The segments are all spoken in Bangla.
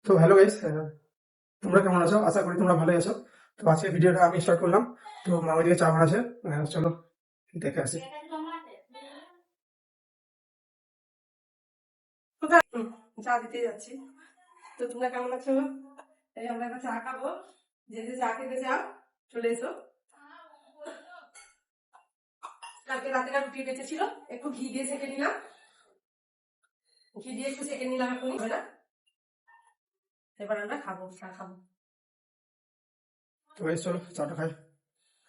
তো হ্যালো গাইস, তোমরা কেমন আছো? আশা করি তোমরা ভালোই আছো। তো আজকে ভিডিওটা আমি স্টার্ট করলাম। তো মামা দিকে চা বানাচ্ছে, চলো দেখে আসি। চা দিতে যাচ্ছি। তো তোমরা কেমন আছো? এই আমরা একটা চা খাবো। যে যে চা খেতে চাও চলে এসো। কালকে রাতে রুটি বেঁচেছিল, একটু ঘি দিয়ে সেঁকে নিলাম। ঘি দিয়ে একটু সেঁকে নিলাম এখনই, হবে না? এবার আমরা খাবো, চা খাবো। তো এই চলো চাটা খাই।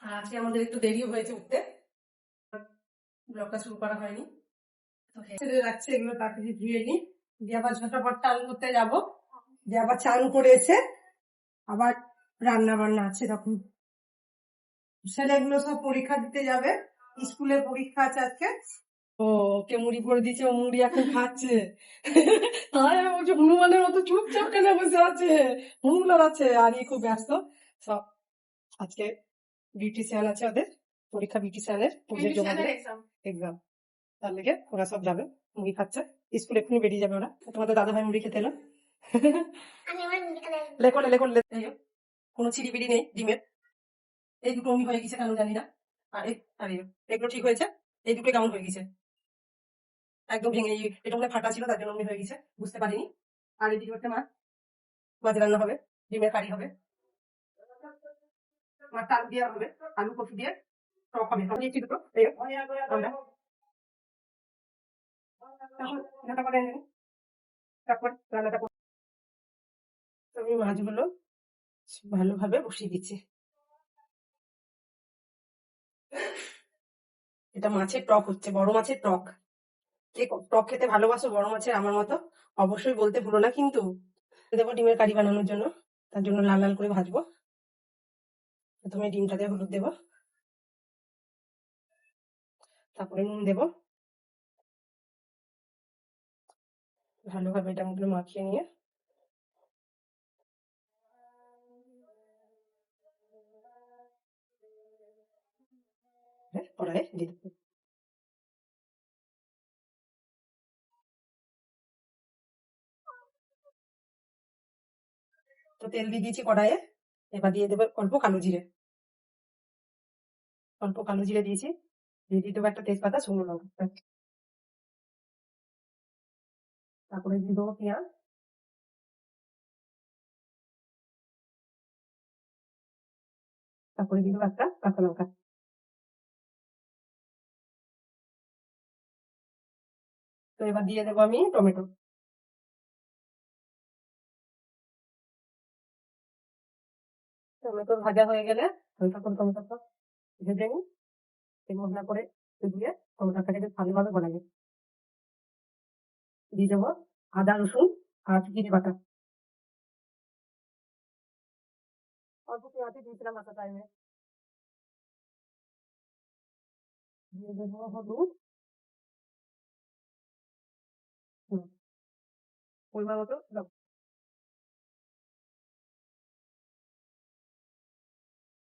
আর আজকে আমাদের একটু দেরিও হয়েছে উঠতে, ব্লগটা শুরু করা হয়নি। তো ছেড়ে রাখছে এগুলো, তাকে ধুয়ে নিই, দিয়ে আবার ঝটাপট চান করতে যাবো। দিয়ে আবার চান করে এসে আবার রান্না বান্না আছে তখন। ছেলেগুলো সব পরীক্ষা দিতে যাবে, স্কুলে পরীক্ষা আছে আজকে। ও, ওকে মুড়ি করে দিয়েছে, ও মুড়ি এখন খাচ্ছে। তাই আমি বলছি হনুমানের মতো চুপচাপ কেন বসে আছে, হুমলার আছে। আর ই খুব ব্যস্ত সব। আজকে বিউটিশিয়ান আছে ওদের পরীক্ষা, বিউটিশিয়ানের পুজোর জমা দিয়ে এক্সাম, তার লেগে ওরা সব যাবে। মুড়ি খাচ্ছে, স্কুল এক্ষুনি বেরিয়ে যাবে ওরা। তোমাদের দাদা ভাই মুড়ি খেতে এলো। লেখো লেখো, কোনো ছিড়িবিড়ি নেই ডিমের। এই দুটো অমনি হয়ে গেছে কেন জানি না। আর এগুলো ঠিক হয়েছে, এই দুটো কেমন হয়ে গেছে একদম ভেঙে। এটা মনে হয় ফাটা ছিল, তার জন্য অমনি হয়ে গেছে, বুঝতে পারিনি। আর এদিকে হচ্ছে মাছ রান্না হবে, ডিমের কারি হবে, মাছটা আলু দিয়ে হবে, আলু কফি দিয়ে টক হবে। আমি দিচ্ছি দুটো, আমরা তখন রান্না করে নিই, তারপর রান্নাটা করবো। তো আমি মাছগুলো ভালোভাবে বসিয়ে দিচ্ছি। এটা মাছের টক হচ্ছে, বড় মাছের টক। কে টক খেতে ভালোবাসো বড় মাছের আমার মতো, অবশ্যই বলতে ভুলো না কিন্তু। দেবো ডিমের কারি বানানোর জন্য, তার জন্য লাল লাল করে ভাজবো। প্রথমে ডিমটাতে হলুদ দেবো, তারপরে নুন দেবো। ভালোভাবে এটা মধ্যে মাখিয়ে নিয়ে কড়াইয়ে দিয়ে দেবো। তো তেল দিয়ে দিয়েছি কড়াইয়ে, এবার দিয়ে দেবো অল্প কালো জিরে। অল্প কালো জিরে দিয়েছি, দিয়ে দেবো একটা তেজপাতা, শুকনো লঙ্কা। তারপরে দিয়ে দেবো পেঁয়াজ, তারপরে দিয়ে দেবো একটা কাঁচা লঙ্কা। তো এবার দিয়ে দেবো আমি টমেটো। টমেটো ভাজা হয়ে গেলে হালকা করে টমেটোটা ভেজে নিই, এই মশলা করে দিয়ে টমেটোটাকে ভালোভাবে বানাবো। দিয়ে দেবো আদা রসুন আর জিরে বাটা। অল্প পেঁয়াজে দিয়েছিলাম আটা টাইমে। দিয়ে দেবো হলুদ, পরিমাণ মতো লবণ।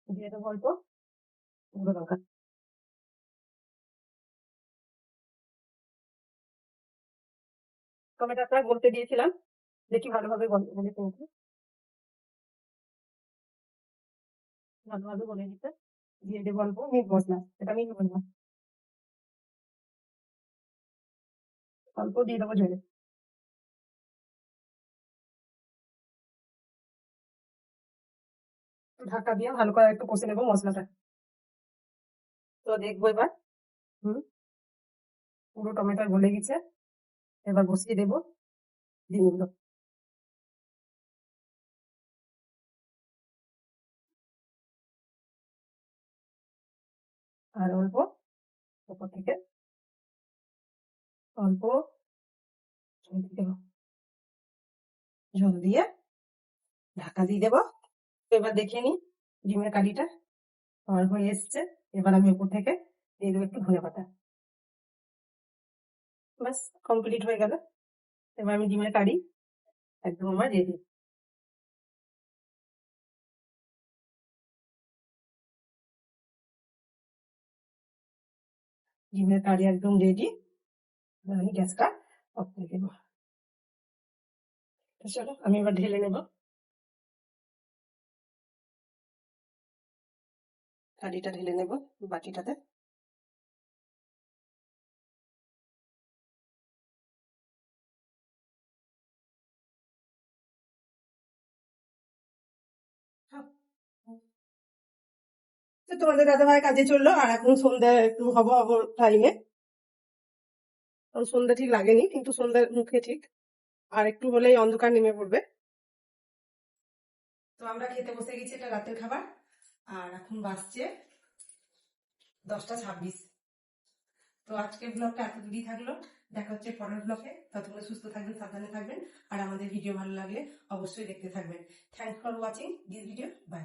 দিয়ে দেবো অল্প গুঁড়ো লঙ্কা। টমেটোটা গলতে দিয়েছিলাম, দেখি ভালোভাবে গলে পেয়েছি, ভালোভাবে গলে দিতে। দিয়ে দেবো অল্প মিট মশলা, এটা মিট মশলা অল্প দিয়ে দেবো ঝেড়ে। ঢাকা দিয়ে ভালো করে একটু কষে নেবো মশলাটা। তো দেখবো এবার, হুম, পুরো টমেটো গলে গেছে। এবার বসিয়ে দেবো ডিমগুলো। আর অল্প উপর থেকে অল্প ঝোল দিয়ে দেবো, ঝোল দিয়ে ঢাকা দিয়ে দেবো। তো এবার দেখে নিই ডিমের কারিটা আমার হয়ে এসছে। এবার আমি উপর থেকে দিয়ে দেবো একটু ধনেপাতা। ব্যাস কমপ্লিট হয়ে গেল। এবার আমি ডিমের কারি একদম আমার রেডি। ডিমের কারি একদম রেডি। আমি গ্যাসটা অফ করে দেবো। চলো আমি এবার ঢেলে নেব। কারিটা ঢেলে নেব বাটিটাতে। তো তোমাদের দাদাভাই কাজে চললো, আর এখন সন্ধ্যা একটু হব হব টাইমে। সন্ধ্যা ঠিক লাগেনি, কিন্তু সন্ধ্যার মুখে ঠিক আর একটু হলেই অন্ধকার নেমে পড়বে। তো আমরা খেতে বসে গেছি, এটা রাতের খাবার। আর এখন বাজছে 10টা 26। তো আজকের ব্লগটা এত দূরই থাকলো। দেখা হচ্ছে পরের ব্লগে। ততক্ষণ সুস্থ থাকবেন, সাবধানে থাকবেন, আর আমাদের ভিডিও ভালো লাগলে অবশ্যই দেখতে থাকবেন। Thanks for watching this video. By.